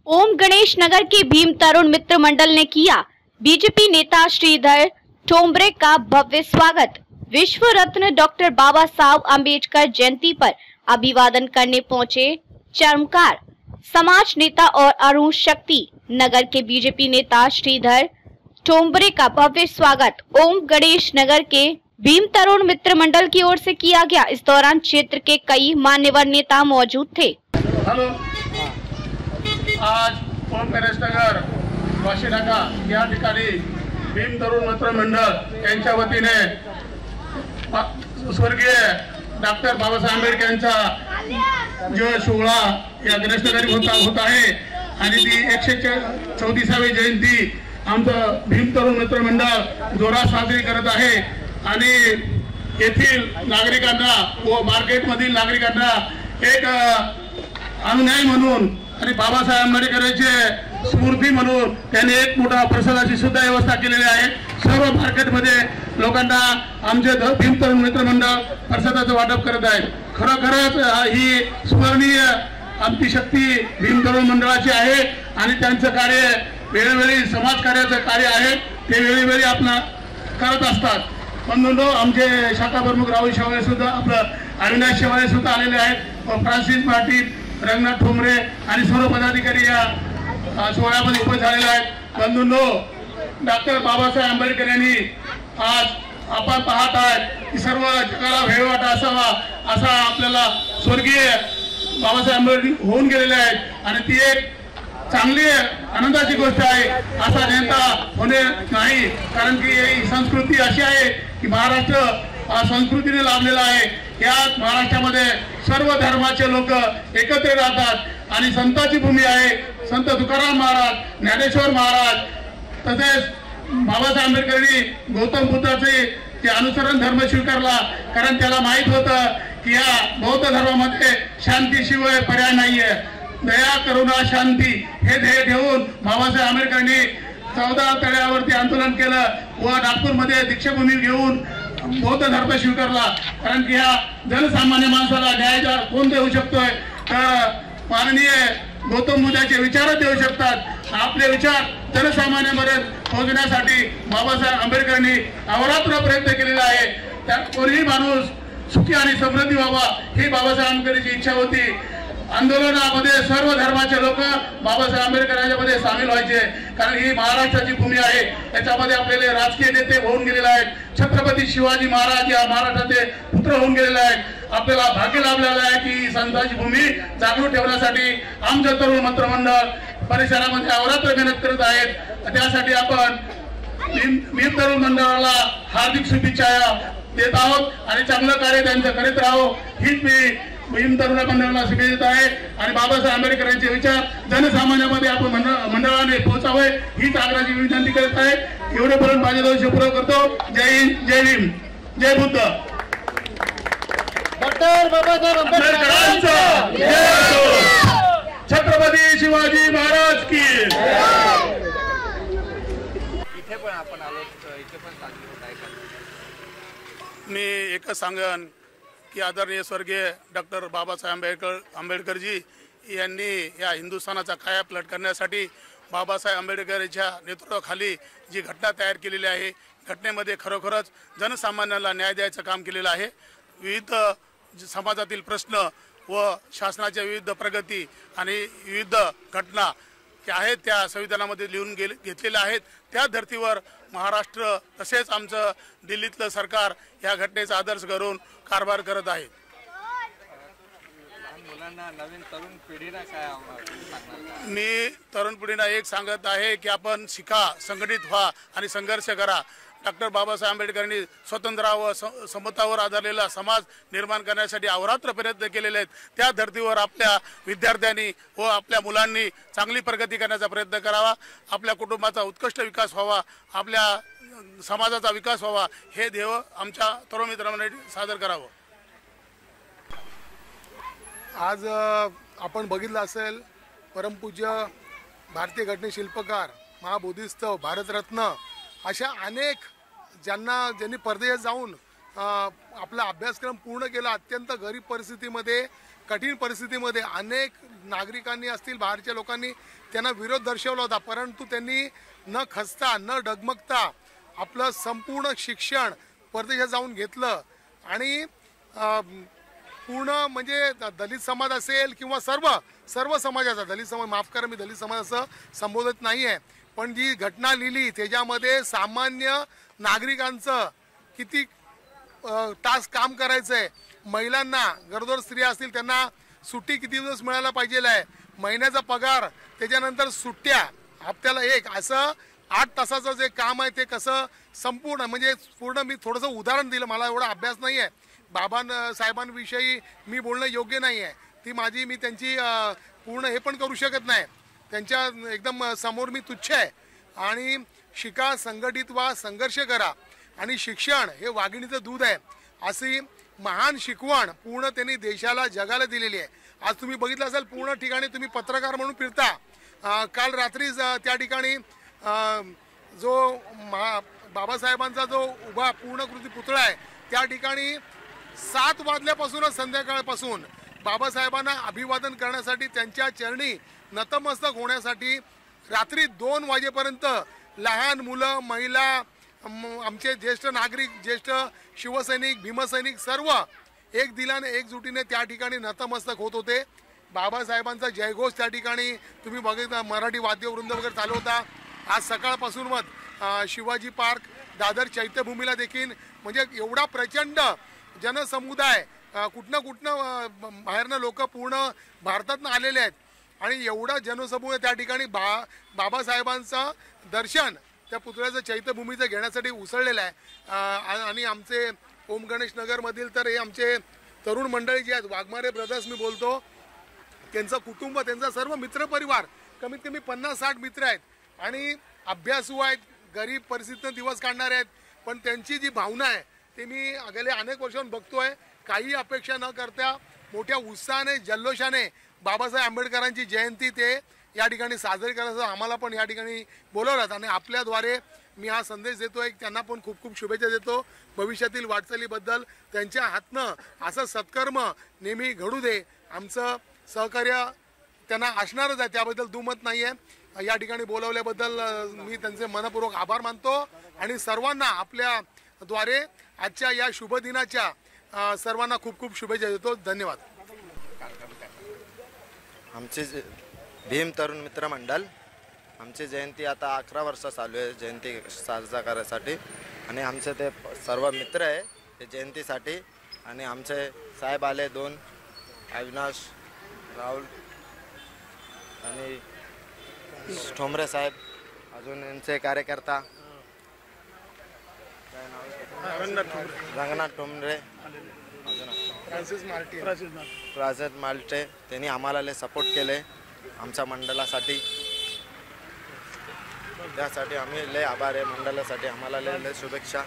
ओम गणेश नगर के भीम तरुण मित्र मंडल ने किया बीजेपी नेता श्रीधर ठोंबरे का भव्य स्वागत। विश्व रत्न डॉक्टर बाबा साहब अम्बेडकर जयंती पर अभिवादन करने पहुंचे चर्मकार समाज नेता और अरुण शक्ति। नगर के बीजेपी नेता श्रीधर ठोंबरे का भव्य स्वागत ओम गणेश नगर के भीम तरुण मित्र मंडल की ओर से किया गया। इस दौरान क्षेत्र के कई मान्यवर नेता मौजूद थे। हेलो, आज ओम गणेश नगर वाशीनाका या ठिकाणी भीम तरुण मित्र मंडळ यांच्या वतीने स्वर्गीय डॉक्टर बाबासाहेब आंबेडकर यांचा जो सोहळा या गणेश नगरी होत आहे आणि ती 134वी जयंती आमचं भीम तरुण मित्र मंडळ जोरात साजरी करत आहे आणि येथील नागरिकांना व मार्केटमधील नागरिकांना एक अनुयायी म्हणून आणि बाबासाहेब आंबेडकरांचे स्मृती म्हणून त्यांनी एक मोठा प्रसादाची सुद्धा व्यवस्था केलेली आहे। सर्व मार्केटमध्ये लोकांना आमचे भीम तरुण मित्र मंडळ प्रसादाचं वाटप करत आहे। खरोखरच ही स्मरणीय आमची शक्ती भीम तरुण मंडळाची आहे आणि त्यांचं कार्य वेळोवेळी समाजकार्याचं कार्य आहे ते वेळोवेळी आपण करत असतात। बंधूंनो, आमचे शाखा प्रमुख राहुल शेवाळे सुद्धा आपलं अविनाश शेवाळे सुद्धा आलेले आहेत व फ्रान्सिस पाटील, रंगनाथ ठोंबरे आणि सर्व पदाधिकारी या सोहळ्यामध्ये उपस्थित झालेले आहेत। बंधूंनो, डॉक्टर बाबासाहेब आंबेडकर यांनी आज आपण पाहत आहे की सर्व जगाला भेळवाटा असावा असा आपल्याला स्वर्गीय बाबासाहेब आंबेडकर होऊन गेलेले आहेत आणि ती एक चांगली आनंदाची गोष्ट आहे। असा नेता होणे नाही, कारण की ही संस्कृती अशी आहे की महाराष्ट्र संस्कृतीने लाभलेला आहे। या महाराष्ट्रामध्ये सर्व धर्माचे लोक एकत्र राहतात आणि संतांची भूमी आहे। संत तुकाराम महाराज, ज्ञानेश्वर महाराज तसेच बाबासाहेब आंबेडकरांनी गौतम बुद्धाचे अनुसरण धर्म स्वीकारला, कारण त्याला माहित होतं की या बौद्ध धर्मामध्ये शांतीशिवाय पर्याय नाहीये। दया, करुणा, शांती हे ध्येय ठेवून बाबासाहेब आंबेडकरांनी 14 तळ्यावरती आंदोलन केलं व नागपूरमध्ये दीक्षाभूमी घेऊन बौद्ध धर्म स्वीकारला, कारण की ह्या जनसामान्य माणसाला न्याय कोण देऊ शकतोय तर माननीय गौतम बुद्धाचे विचार देऊ शकतात। आपले विचार जनसामान्यांपर्यंत पोहोचण्यासाठी बाबासाहेब आंबेडकरांनी अहोरात्र प्रयत्न केलेला आहे। त्या कोणीही माणूस सुखी आणि समृद्धी व्हावा ही बाबासाहेब आंबेडकरांची इच्छा होती। आंदोलनामध्ये सर्व धर्माचे लोक बाबासाहेब आंबेडकरांच्या मध्ये सामील व्हायचे, कारण ही महाराष्ट्राची भूमी आहे। त्याच्यामध्ये आपल्याला राजकीय नेते होऊन गेलेले आहेत। छत्रपती शिवाजी महाराज या महाराष्ट्राचे पुत्र होऊन गेलेले आहेत। आपल्याला भाग्य लाभलेलं आहे की संतांची भूमी जागृत ठेवण्यासाठी आमचं तरुण मित्र मंडळ परिसरामध्ये अहोरात्र मेहनत करत आहेत। त्यासाठी आपण भीम तरुण मंडळाला हार्दिक शुभेच्छा देत आहोत आणि चांगलं कार्य त्यांचं करीत राहो हीच मी भीम तरुण मंडळाला शुभेच्छा देत आहे आणि बाबासाहेब आंबेडकरांचे विचार जनसामान्यामध्ये आपण मंडळाने पोहोचावे हीच आग्रहाची विनंती करत आहे। एवढे बोलून माझे 2 शब्द पूर्ण करतो। जय हिंद, जय भीम, जय बुद्ध। डॉक्टर बाबासाहेब आंबेडकरांचा जय असो। छत्रपती शिवाजी महाराज की इथे पण आपण आलो, इथे पण साजरी होत आहे। मी एकच सांगन की आदरणीय स्वर्गीय डॉक्टर बाबासाहेब आंबेडकरजी यांनी या हिंदुस्थानाचा कायापालट करण्यासाठी बाबासाहेब आंबेडकरांच्या नेतृत्वाखाली जी घटना तयार केलेली आहे, घटनेमध्ये खरोखरच जनसामान्याला न्याय द्यायचं काम केलेलं आहे। विविध समाजातील प्रश्न व शासनाच्या विविध प्रगती आणि विविध घटना ज्या आहेत त्या संविधानामध्ये लिहून घेतलेल्या आहेत। त्या धर्तीवर महाराष्ट्र तसेच आमचं दिल्लीतलं सरकार या घटनेचा आदर्श करून कारभार करत आहे। मुलांना, नवीन तरुण पिढीला काय सांगणार? मी तरुण पिढीला एक सांगत आहे की आपण शिका, संघटित व्हा आणि संघर्ष करा। डॉक्टर बाबासाहेब आंबेडकरांनी स्वतंत्र व समतावर आधारलेला समाज निर्माण करण्यासाठी अहोरात्र प्रयत्न केलेले आहेत। त्या धर्तीवर आपल्या विद्यार्थ्यांनी व आपल्या मुलांनी चांगली प्रगती करण्याचा प्रयत्न करावा, आपल्या कुटुंबाचा उत्कृष्ट विकास व्हावा, आपल्या समाजाचा विकास व्हावा हे ध्येय आमच्या तरुण मित्रांनी सादर करावं। आज आपण बघितलं असेल परमपूज्य भारतीय घटने शिल्पकार, महाबोधिसत्व, भारतरत्न अशा अनेक ज्यांनी परदेशात जाऊन आपला अभ्यासक्रम पूर्ण केला. अत्यंत गरीब परिस्थितीमध्ये, कठीण परिस्थितीमध्ये अनेक नागरिकांनी असतील, बाहेरच्या लोकांनी त्यांना विरोध दर्शवला होता, परंतु त्यांनी न खचता न डगमगता आपलं संपूर्ण शिक्षण परदेशात जाऊन घेतलं. आणि पूर्ण म्हणजे दलित समाज असेल किंवा सर्व समाजाचा, दलित समाज माफ करा मी दलित समाज असं संबोधत नाही आहे, पण जी घटना लिहिली त्याच्यामध्ये सामान्य नागरिकांचं किती तास काम करायचं आहे, महिलांना, गरोदर स्त्रिया असतील त्यांना सुट्टी किती दिवस मिळायला पाहिजे आहे, महिन्याचा पगार, त्याच्यानंतर सुट्ट्या हप्त्याला एक, असं 8 तासाचं जे काम आहे ते कसं संपूर्ण म्हणजे पूर्ण मी थोडंसं उदाहरण दिलं. मला एवढा अभ्यास नाही आहे, साहेबांविषयी मी बोलणं योग्य नाही आहे, मी त्यांची पूर्ण हे पण करू शकत नाही, त्यांच्या एकदम समोर मी तुच्छ आहे. आणि शिका, संघटित व्हा, संघर्ष करा, आणि शिक्षण हे वाघिणीचं दूध आहे अशी महान शिकवण पूर्ण त्यांनी देशाला, जगाला दिलेली आहे. आज तुम्ही बघितलं असेल पूर्ण ठिकाणी तुम्ही पत्रकार म्हणून फिरता. काल रात्री त्या ठिकाणी जो बाबासाहेबांचा जो उभा पूर्णकृती पुतळा आहे त्या ठिकाणी 7 वाजल्यापासूनच संध्याकाळपासून बाबासाहेबांना अभिवादन करण्यासाठी, त्यांच्या चरणी नतमस्तक होण्यासाठी रात्री 2 वाजेपर्यंत लहान मुलं, महिला, आमचे ज्येष्ठ नागरिक, ज्येष्ठ शिवसैनिक, भीमसैनिक सर्व एक दिलाने, एकजुटीने त्या ठिकाणी नतमस्तक होत होते. बाबासाहेबांचा जयघोष त्या ठिकाणी तुम्ही बघितला, मराठी वाद्यवृंद वगैरे चालू होता. आज सकाळपासून मग शिवाजी पार्क, दादर चैत्यभूमीला देखील म्हणजे एवढा प्रचंड जनसमुदाय, कुठनं बाहेरनं लोक पूर्ण भारतातनं आलेले आहेत, आणि एवढा जनसमूह त्या ठिकाणी बाबासाहेबांचं दर्शन त्या पुतळ्याचं, चैत्यभूमीचं घेण्यासाठी उसळलेलं आहे. आणि आमचे ओम गणेश नगरमधील तर हे आमचे तरुण मंडळी जे आहेत, वाघमारे ब्रदर्स मी बोलतो, त्यांचं कुटुंब, त्यांचा सर्व मित्रपरिवार, कमीत कमी 50-60 मित्र आहेत, आणि अभ्यासू आहेत, गरीब परिस्थितीनं दिवस काढणारे आहेत, पण त्यांची जी भावना आहे ते मी गेले अनेक वर्षांपासून बघतोय. काही अपेक्षा न करता मोठ्या उत्साहाने, जल्लोषाने बाबासाहेब आंबेडकरांची जयंती ते या ठिकाणी साजरी करायचं आम्हाला पण या ठिकाणी बोलवलं, आणि आपल्याद्वारे मी हा संदेश देतोय, त्यांना पण खूप खूप शुभेच्छा देतो भविष्यातील वाटचालीबद्दल. त्यांच्या हातनं असं सत्कर्म नेहमी घडू दे, आमचं सहकार्य त्यांना असणारच आहे, त्याबद्दल दुमत नाही आहे. या ठिकाणी बोलवल्याबद्दल मी त्यांचे मनपूर्वक आभार मानतो, आणि सर्वांना आपल्याद्वारे आजच्या या शुभ दिनाच्या सर्वांना खूप खूप शुभेच्छा देतो. धन्यवाद. आमचे भीम तरुण मित्र मंडळ, आमची जयंती आता 11 वर्ष चालू आहे जयंती साजरा करायसाठी, आणि आमचे ते सर्व मित्र आहे ते जयंतीसाठी, आणि आमचे साहेब आले 2, अविनाश, राहुल आणि ठोंबरे साहेब, अजून यांचे कार्यकर्ता रंगनाथ ठोंबरे, प्राजत माल्टे, त्यांनी आम्हाला लय सपोर्ट केले आमच्या मंडळासाठी, त्यासाठी आम्ही लय आभार आहे मंडळासाठी, आम्हाला लय शुभेच्छा.